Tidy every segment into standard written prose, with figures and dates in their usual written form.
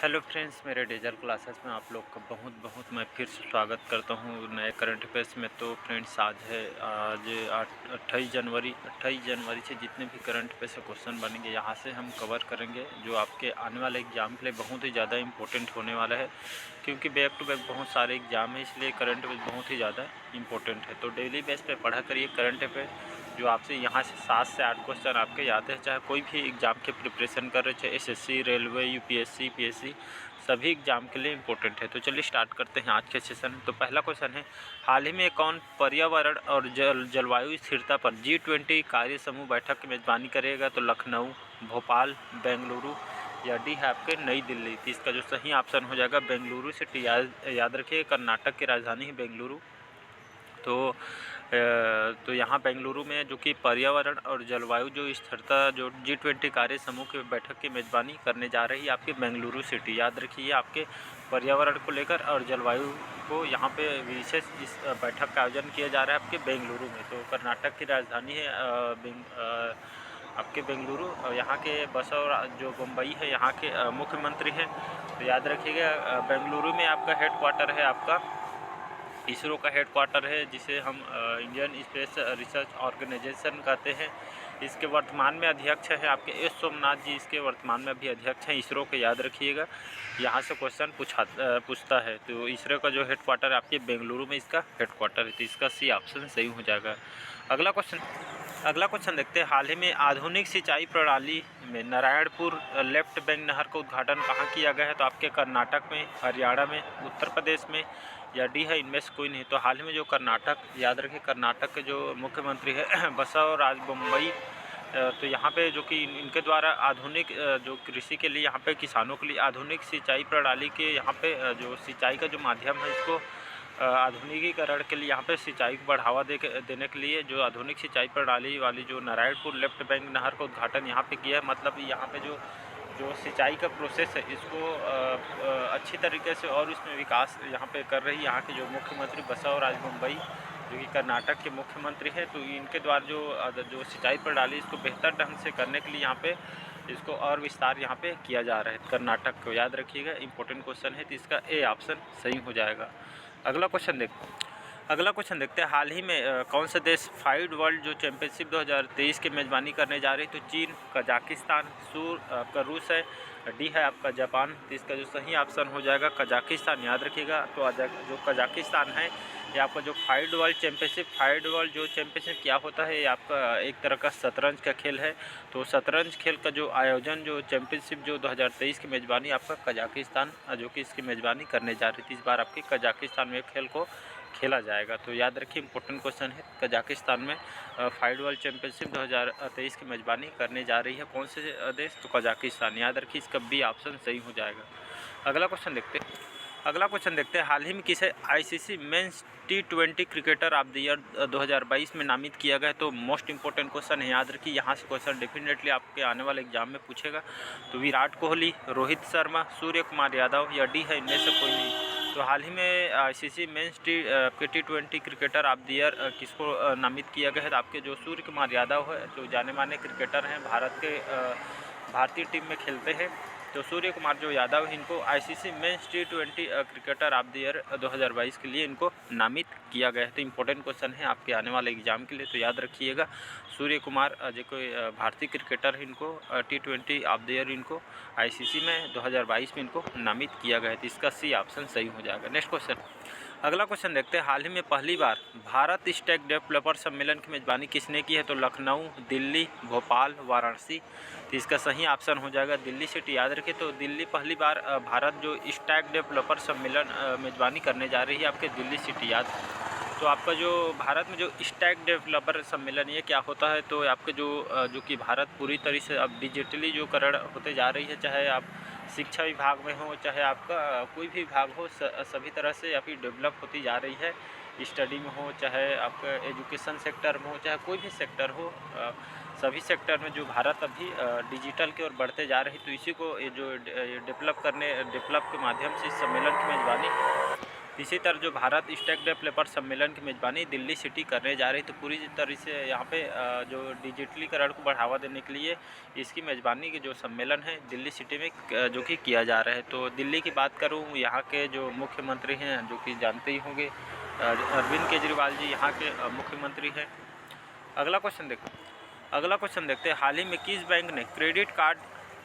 Hello friends, मेरे diesel classes में आप लोग का बहुत बहुत मैं फिर से स्वागत करता हूँ नए करंट अफेयर्स में। तो फ्रेंड्स आज 28 जनवरी से जितने भी करंट अफेयर से क्वेश्चन बनेंगे यहाँ से हम कवर करेंगे, जो आपके आने वाले एग्ज़ाम के लिए बहुत ही ज़्यादा इंपॉर्टेंट होने वाला है। क्योंकि बैक टू बैक बहुत सारे एग्ज़ाम है, इसलिए करंट अफेयर बहुत ही ज़्यादा इंपॉर्टेंट है। तो डेली बेस पे पढ़ा करिए करंट अफेयर, जो आपसे यहाँ से 7 से 8 क्वेश्चन आपके याद है। चाहे कोई भी एग्ज़ाम के प्रिपरेशन कर रहे, चाहे एसएससी, रेलवे, यूपीएससी, पीएससी, सभी एग्ज़ाम के लिए इम्पोर्टेंट है। तो चलिए स्टार्ट करते हैं आज के सेशन। तो पहला क्वेश्चन है, हाल ही में कौन पर्यावरण और जलवायु स्थिरता पर G20 कार्य समूह बैठक की मेज़बानी करेगा? तो लखनऊ, भोपाल, बेंगलुरु या डी है आपके नई दिल्ली। तो इसका जो सही ऑप्शन हो जाएगा बेंगलुरु सिटी। याद रखिए कर्नाटक की राजधानी है बेंगलुरु। तो यहाँ बेंगलुरु में जो कि पर्यावरण और जलवायु जो स्थिरता जो G20 कार्य समूह की बैठक की मेज़बानी करने जा रही है आपके बेंगलुरु सिटी। याद रखिए आपके पर्यावरण को लेकर और जलवायु को यहाँ पे विशेष इस बैठक का आयोजन किया जा रहा है आपके बेंगलुरु में। तो कर्नाटक की राजधानी है आपके बेंगलुरु, और यहाँ के बसव जो मुंबई है यहाँ के मुख्यमंत्री हैं। तो याद रखिएगा बेंगलुरु में आपका हेड क्वार्टर है, आपका इसरो का हेड क्वार्टर है, जिसे हम इंडियन स्पेस रिसर्च ऑर्गेनाइजेशन कहते हैं। इसके वर्तमान में अध्यक्ष हैं आपके एस सोमनाथ जी, इसके वर्तमान में अभी अध्यक्ष हैं इसरो के। याद रखिएगा यहाँ से क्वेश्चन पूछता है। तो इसरो का जो हेड क्वार्टर है आपके बेंगलुरु में इसका हेड क्वार्टर है। तो इसका सी ऑप्शन सही हो जाएगा। अगला क्वेश्चन देखते हैं, हाल ही में आधुनिक सिंचाई प्रणाली में नारायणपुर लेफ्ट बैंक नहर का उद्घाटन कहाँ किया गया है? तो आपके कर्नाटक में, हरियाणा में, उत्तर प्रदेश में या डी है इनमें से कोई नहीं। तो हाल ही में जो कर्नाटक, याद रखिए कर्नाटक के जो मुख्यमंत्री है बसवराज बोम्मई, तो यहाँ पे जो कि इनके द्वारा आधुनिक जो कृषि के लिए यहाँ पे किसानों के लिए आधुनिक सिंचाई प्रणाली के यहाँ पे जो सिंचाई का जो माध्यम है इसको आधुनिकीकरण के लिए यहाँ पे सिंचाई को बढ़ावा देने के लिए जो आधुनिक सिंचाई प्रणाली वाली जो नारायणपुर लेफ्ट बैंक नहर का उद्घाटन यहाँ पे किया है। मतलब यहाँ पे जो सिंचाई का प्रोसेस है इसको अच्छी तरीके से और इसमें विकास यहाँ पे कर रही यहाँ के जो मुख्यमंत्री बसवराज बोम्मई, जो कि कर्नाटक के मुख्यमंत्री हैं। तो इनके द्वारा जो सिंचाई प्रणाली इसको बेहतर ढंग से करने के लिए यहाँ पे इसको और विस्तार यहाँ पे किया जा रहा है कर्नाटक को। याद रखिएगा इंपॉर्टेंट क्वेश्चन है, तो इसका ए ऑप्शन सही हो जाएगा। अगला क्वेश्चन देखते हैं, हाल ही में कौन सा देश 5 वर्ल्ड जो चैम्पियनशिप 2023 की मेज़बानी करने जा रही है? तो चीन, कजाकिस्तान, आपका रूस है, डी है आपका जापान। तो इसका जो सही ऑप्शन हो जाएगा कजाकिस्तान। याद रखिएगा तो जो कजाकिस्तान है ये आपका जो 5 वर्ल्ड जो चैम्पियनशिप क्या होता है, ये आपका एक तरह का शतरंज का खेल है। तो शतरंज खेल का जो आयोजन जो चैम्पियनशिप जो 2023 की मेज़बानी आपका कजाकिस्तान जो कि इसकी मेज़बानी करने जा रही थी, इस बार आपकी कजाकिस्तान में खेल को खेला जाएगा। तो याद रखिए इंपॉर्टेंट क्वेश्चन है, कजाकिस्तान में 5 वर्ल्ड चैम्पियनशिप 2023 की मेज़बानी करने जा रही है कौन से देश? तो कजाकिस्तान। याद रखिए इसका बी ऑप्शन सही हो जाएगा। अगला क्वेश्चन देखते हैं, हाल ही में किसे ICC men's T20 cricketer of the year 2022 में नामित किया गया है? तो मोस्ट इंपॉर्टेंट क्वेश्चन है, याद रखिए यहाँ से क्वेश्चन डेफिनेटली आपके आने वाले एग्जाम में पूछेगा। तो विराट कोहली, रोहित शर्मा, सूर्य कुमार यादव या डी है इनमें से कोई नहीं। तो हाल ही में ICC men's T20 cricketer of the year किसको नामित किया गया है? तो आपके जो सूर्य कुमार यादव है, जो जाने माने क्रिकेटर हैं, भारतीय टीम में खेलते हैं। तो सूर्य कुमार जो यादव है, इनको ICC men's T20 cricketer of the year 2022 के लिए इनको नामित किया गया है। तो इंपॉर्टेंट क्वेश्चन है आपके आने वाले एग्जाम के लिए। तो याद रखिएगा सूर्य कुमार जो कोई भारतीय क्रिकेटर है, इनको T20 ऑफ द ईयर इनको आईसीसी में 2022 में इनको नामित किया गया है। तो इसका सी ऑप्शन सही हो जाएगा। नेक्स्ट क्वेश्चन, अगला क्वेश्चन देखते हैं, हाल ही में पहली बार भारत स्टैक डेवलपर सम्मेलन की मेज़बानी किसने की है? तो लखनऊ, दिल्ली, भोपाल, वाराणसी। तो इसका सही ऑप्शन हो जाएगा दिल्ली सिटी। याद रखिए तो दिल्ली पहली बार भारत जो स्टैक डेवलपर सम्मेलन मेज़बानी करने जा रही है आपके दिल्ली सिटी। याद तो आपका जो भारत में जो स्टैक डेवलपर सम्मेलन ये क्या होता है? तो आपके जो कि भारत पूरी तरह से अब डिजिटली जो करण होते जा रही है, चाहे आप शिक्षा विभाग में हो, चाहे आपका कोई भी विभाग हो, सभी तरह से अभी डेवलप होती जा रही है। स्टडी में हो, चाहे आपका एजुकेशन सेक्टर में हो, चाहे कोई भी सेक्टर हो, सभी सेक्टर में जो भारत अभी डिजिटल की ओर बढ़ते जा रही। तो इसी को ये जो डेवलप के माध्यम से इस सम्मेलन की मेज़बानी इसी तरह जो भारत स्टेक डेवलपर सम्मेलन की मेज़बानी दिल्ली सिटी करने जा रही, तो पूरी तरह से यहाँ पे जो डिजिटलीकरण को बढ़ावा देने के लिए इसकी मेज़बानी के जो सम्मेलन है दिल्ली सिटी में जो कि किया जा रहा है। तो दिल्ली की बात करूँ, यहाँ के जो मुख्यमंत्री हैं जो कि जानते ही होंगे, अरविंद केजरीवाल जी यहाँ के मुख्यमंत्री हैं। अगला क्वेश्चन देखते हैं, हाल ही में किस बैंक ने credit card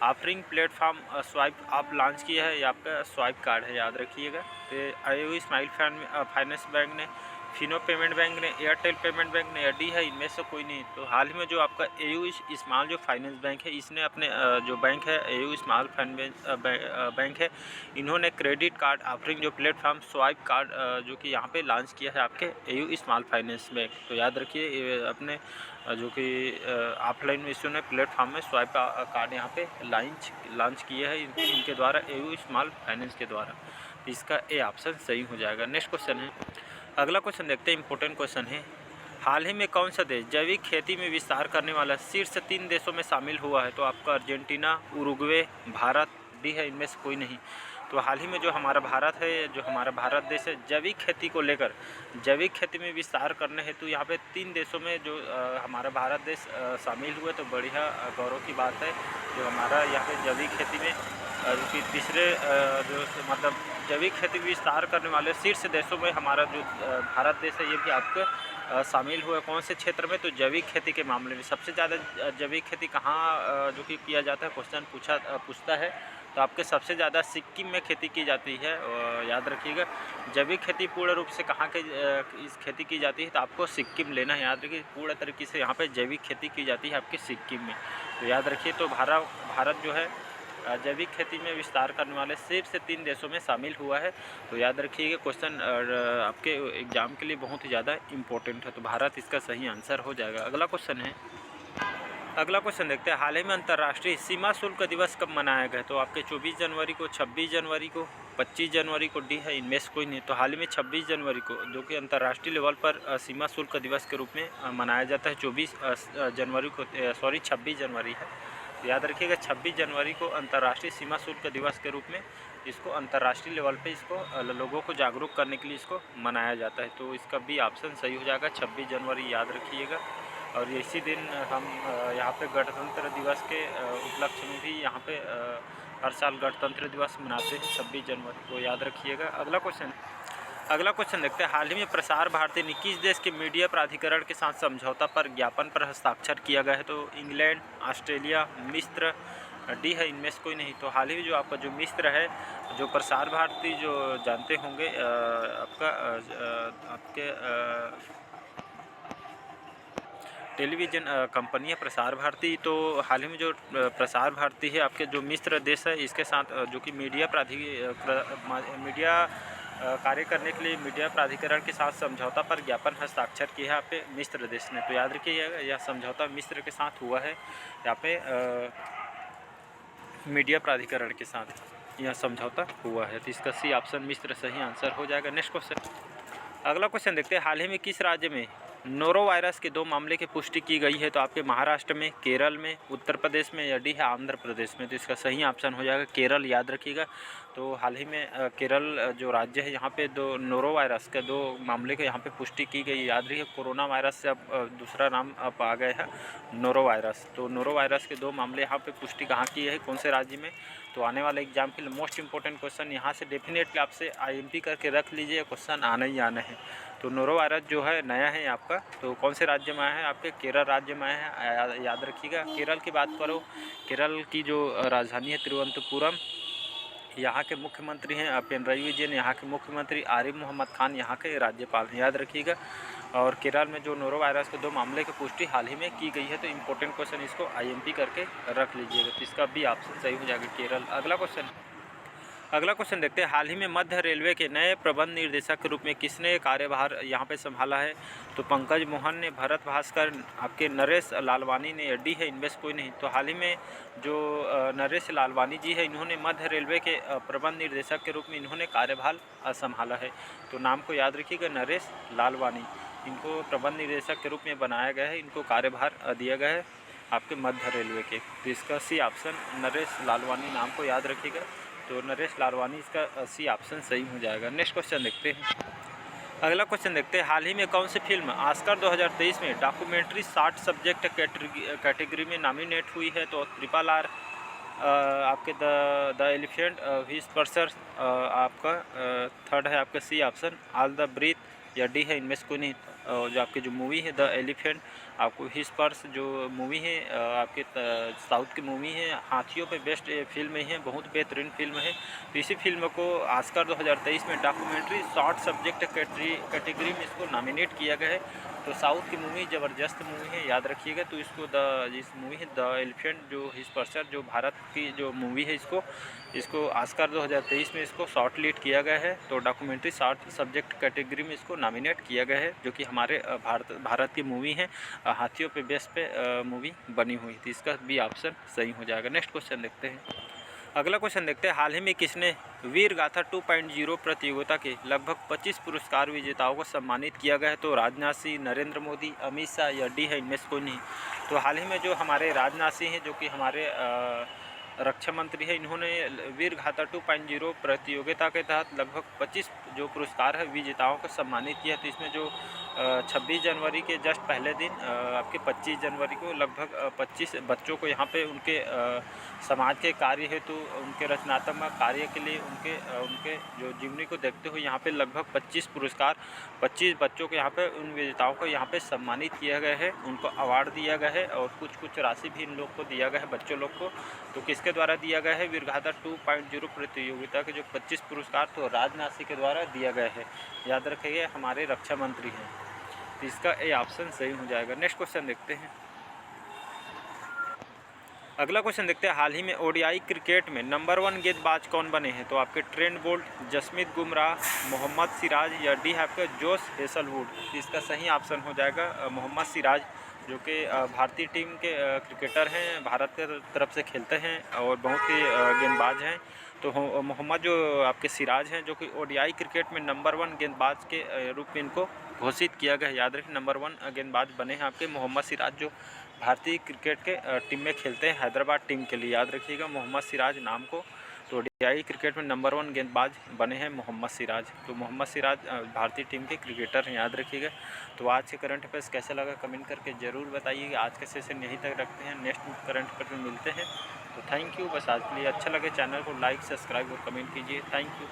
offering platform swipe आप लॉन्च किया है? ये आपका स्वाइप कार्ड है, याद रखिएगा। तो AU स्माइल फाइनेंस बैंक ने, फिनो पेमेंट बैंक ने, एयरटेल पेमेंट बैंक ने, डी है, इनमें से कोई नहीं। तो हाल ही में जो आपका AU स्मॉल जो फाइनेंस बैंक है, इसने अपने जो बैंक है AU स्मॉल फाइनेंस बैंक है, इन्होंने क्रेडिट कार्ड ऑफरिंग जो प्लेटफॉर्म स्वाइप कार्ड जो कि यहाँ पे लॉन्च किया है आपके AU स्मॉल फाइनेंस बैंक। तो याद रखिए अपने जो कि ऑफलाइन में इन्होंने प्लेटफॉर्म में स्वाइप कार्ड यहाँ पे लॉन्च किए हैं इनके द्वारा, AU स्मॉल फाइनेंस के द्वारा। तो इसका ए ऑप्शन सही हो जाएगा। नेक्स्ट क्वेश्चन है, अगला क्वेश्चन देखते हैं, इंपॉर्टेंट क्वेश्चन है, हाल ही में कौन सा देश जैविक खेती में विस्तार करने वाला शीर्ष 3 देशों में शामिल हुआ है? तो आपका अर्जेंटीना, उरुग्वे, भारत, डी है, इनमें से कोई नहीं। तो हाल ही में जो हमारा भारत है, जो हमारा भारत देश है, जैविक खेती को लेकर जैविक खेती में विस्तार करने हेतु यहाँ पे 3 देशों में जो हमारा भारत देश शामिल हुए, तो बढ़िया गौरव की बात है। जो हमारा यहाँ पे जैविक खेती में जो कि तीसरे जो मतलब जैविक खेती विस्तार करने वाले शीर्ष देशों में हमारा जो भारत देश है, ये भी आपके शामिल हुए। कौन से क्षेत्र में? तो जैविक खेती के मामले में सबसे ज़्यादा जैविक खेती कहाँ जो कि किया जाता है, क्वेश्चन पूछता है। तो आपके सबसे ज़्यादा सिक्किम में खेती की जाती है, याद रखिएगा। जैविक खेती पूर्ण रूप से कहाँ के इस खेती की जाती है? तो आपको सिक्किम लेना है, याद रखिए। पूर्ण तरीके से यहाँ पे जैविक खेती की जाती है आपके सिक्किम में, तो याद रखिए। तो भारत जो है जैविक खेती में विस्तार करने वाले शीर्ष 3 देशों में शामिल हुआ है। तो याद रखिएगा, क्वेश्चन आपके एग्जाम के लिए बहुत ही ज़्यादा इम्पोर्टेंट है। तो भारत इसका सही आंसर हो जाएगा। अगला क्वेश्चन देखते हैं, हाल ही में अंतर्राष्ट्रीय सीमा शुल्क दिवस कब मनाया गया? तो आपके 24 जनवरी को, 26 जनवरी को, 25 जनवरी को, डी है, इनमें से कोई नहीं। तो हाल ही में 26 जनवरी को जो कि अंतर्राष्ट्रीय लेवल पर सीमा शुल्क दिवस के रूप में मनाया जाता है। 26 जनवरी है, तो याद रखिएगा 26 जनवरी को अंतर्राष्ट्रीय सीमा शुल्क दिवस के रूप में इसको अंतर्राष्ट्रीय लेवल पे इसको लोगों को जागरूक करने के लिए इसको मनाया जाता है। तो इसका भी ऑप्शन सही हो जाएगा, 26 जनवरी, याद रखिएगा। और इसी दिन हम यहाँ पे गणतंत्र दिवस के उपलक्ष्य में भी यहाँ पे हर साल गणतंत्र दिवस मनाते हैं 26 जनवरी को, याद रखिएगा। अगला क्वेश्चन देखते हैं, हाल ही में प्रसार भारती ने किस देश के मीडिया प्राधिकरण के साथ समझौता पर ज्ञापन पर हस्ताक्षर किया गया है? तो इंग्लैंड, ऑस्ट्रेलिया, मिस्र, डी है, इनमें से कोई नहीं। तो हाल ही में जो आपका जो मिस्र है, जो प्रसार भारती जो जानते होंगे आपके टेलीविज़न कंपनी है प्रसार भारती। तो हाल ही में जो प्रसार भारती है आपके जो मिस्र देश है, इसके साथ जो कि मीडिया कार्य करने के लिए मीडिया प्राधिकरण के साथ समझौता पर ज्ञापन हस्ताक्षर किया है आपके मिस्र देश ने। तो याद रखिएगा, यह समझौता मिस्र के साथ हुआ है, यहाँ पे मीडिया प्राधिकरण के साथ यह समझौता हुआ है। तो इसका सी ऑप्शन मिस्र सही आंसर हो जाएगा। नेक्स्ट क्वेश्चन, अगला क्वेश्चन देखते हैं, हाल ही में किस राज्य में नोरो वायरस के 2 मामले की पुष्टि की गई है? तो आपके महाराष्ट्र में, केरल में, उत्तर प्रदेश में, या डी है आंध्र प्रदेश में। तो इसका सही ऑप्शन हो जाएगा केरल, याद रखिएगा। तो हाल ही में केरल जो राज्य है, यहाँ पे 2 नोरो वायरस के 2 मामले की यहाँ पे पुष्टि की गई। याद रखिए, कोरोना वायरस से अब दूसरा नाम अब आ गया है नोरो वायरस। तो नोरो वायरस के 2 मामले यहाँ पे पुष्टि कहाँ की है, कौन से राज्य में? तो आने वाले एग्जाम के लिए मोस्ट इंपॉर्टेंट क्वेश्चन यहाँ से डेफिनेटली आपसे IMP करके रख लीजिए, क्वेश्चन आना ही आना है। तो नोरो वायरस जो है नया है आपका, तो कौन से राज्य में आया है? आपके केरल राज्य में आया है, याद रखिएगा। केरल की बात करो, केरल की जो राजधानी है तिरुवनंतपुरम, यहाँ के मुख्यमंत्री हैं पिनराई विजयन, यहाँ के मुख्यमंत्री आरिफ मोहम्मद खान यहाँ के राज्यपाल हैं, याद रखिएगा। और केरल में जो नोरो वायरस के 2 मामले की पुष्टि हाल ही में की गई है। तो इंपॉर्टेंट क्वेश्चन इसको IMP करके रख लीजिएगा। तो इसका भी ऑप्शन सही हो जाएगा केरल। अगला क्वेश्चन देखते हैं, हाल ही में मध्य रेलवे के नए प्रबंध निर्देशक के रूप में किसने कार्यभार यहाँ पे संभाला है? तो पंकज मोहन ने, भरत भास्कर, आपके नरेश लालवानी ने, डी है, इनमें से कोई नहीं। तो हाल ही में जो नरेश लालवानी जी है, इन्होंने मध्य रेलवे के प्रबंध निर्देशक के रूप में इन्होंने कार्यभार संभाला है। तो नाम को याद रखिएगा, नरेश लालवानी, इनको प्रबंध निर्देशक के रूप में बनाया गया है, इनको कार्यभार दिया गया है आपके मध्य रेलवे के। तो इसका सी ऑप्शन नरेश लालवानी नाम को याद रखिएगा। तो नरेश लालवानी इसका सी ऑप्शन सही हो जाएगा। नेक्स्ट क्वेश्चन देखते हैं। अगला क्वेश्चन देखते हैं, हाल ही में कौन सी फिल्म ऑस्कर 2023 में डॉक्यूमेंट्री शॉर्ट सब्जेक्ट कैटेगरी में नॉमिनेट हुई है? तो RRR, आपके द एलिफेंट व्हिस्पर्स, आपका थर्ड है आपका C option all the breath, या डी है इनमें से कोई नहीं। जो आपकी जो मूवी है द एलिफेंट आपको व्हिस्पर्स जो मूवी है आपके साउथ की मूवी है, हाथियों पे बेस्ड फिल्म है, बहुत बेहतरीन फिल्म है। तो इसी फिल्म को ऑस्कर 2023 में डॉक्यूमेंट्री शॉर्ट सब्जेक्ट कैटेगरी में इसको नॉमिनेट किया गया है। तो साउथ की मूवी ज़बरदस्त मूवी है, याद रखिएगा। तो इसको इस मूवी है द एलिफेंट जो व्हिस्पर्स जो भारत की जो मूवी है, इसको ऑस्कर 2023 में इसको शॉर्ट लिस्ट किया गया है। तो डॉक्यूमेंट्री शॉर्ट सब्जेक्ट कैटेगरी में इसको नॉमिनेट किया गया है, जो कि हमारे भारत की मूवी है, हाथियों पे बेस पे मूवी बनी हुई थी। इसका बी ऑप्शन सही हो जाएगा। नेक्स्ट क्वेश्चन देखते हैं। अगला क्वेश्चन देखते हैं, हाल ही में किसने वीर गाथा 2.0 प्रतियोगिता के लगभग 25 पुरस्कार विजेताओं को सम्मानित किया गया है? तो राजनाथ सिंह, नरेंद्र मोदी, अमित शाह, या डी है इनमें से कोई नहीं। तो हाल ही में जो हमारे राजनाथ सिंह हैं, जो कि हमारे रक्षा मंत्री है, इन्होंने वीर गाथा 2.0 प्रतियोगिता के तहत लगभग 25 जो पुरस्कार है विजेताओं को सम्मानित किया। तो इसमें जो 26 जनवरी के जस्ट पहले दिन आपके 25 जनवरी को लगभग 25 बच्चों को यहाँ पे उनके समाज के कार्य हेतु, उनके रचनात्मक कार्य के लिए, उनके जो जीवनी को देखते हुए यहाँ पे लगभग 25 पुरस्कार 25 बच्चों को यहाँ पे उन विजेताओं को यहाँ पे सम्मानित किया गया है, उनको अवार्ड दिया गया है और कुछ राशि भी इन लोग को दिया गया है, बच्चों लोग को। तो किसके द्वारा दिया गया है? वीर गाथा 2.0 प्रतियोगिता के जो 25 पुरस्कार तो राजनाथ सिंह के द्वारा दिया गया है, याद रखिए, हमारे रक्षा मंत्री हैं। तो इसका ए ऑप्शन सही हो जाएगा। नेक्स्ट क्वेश्चन देखते हैं। अगला क्वेश्चन देखते हैं, हाल ही में ओडीआई क्रिकेट में नंबर 1 गेंदबाज कौन बने हैं? तो आपके ट्रेंट बोल्ट, जसमीत बुमराह, मोहम्मद सिराज, या डी है आपका जोश हेजलवुड। इसका सही ऑप्शन हो जाएगा मोहम्मद सिराज, जो कि भारतीय टीम के क्रिकेटर हैं, भारत के तरफ से खेलते हैं और बहुत ही गेंदबाज हैं। तो मोहम्मद जो आपके सिराज हैं, जो कि ओडीआई क्रिकेट में नंबर 1 गेंदबाज के रूप में इनको घोषित किया गया है, याद रखिए, नंबर 1 गेंदबाज बने हैं आपके मोहम्मद सिराज, जो भारतीय क्रिकेट के टीम में खेलते हैं, हैदराबाद टीम के लिए, याद रखिएगा मोहम्मद सिराज नाम को। तो ओडीआई क्रिकेट में नंबर 1 गेंदबाज बने हैं मोहम्मद सिराज। तो मोहम्मद सिराज भारतीय टीम के क्रिकेटर हैं, याद रखिएगा। तो आज के करंट अफेयर्स कैसे लगा कमेंट करके ज़रूर बताइएगा। आज के सेशन यहीं तक रखते हैं, नेक्स्ट करंट अफेयर में मिलते हैं। तो थैंक यू। बस आज के लिए अच्छा लगे चैनल को लाइक, सब्सक्राइब और कमेंट कीजिए। Thank you.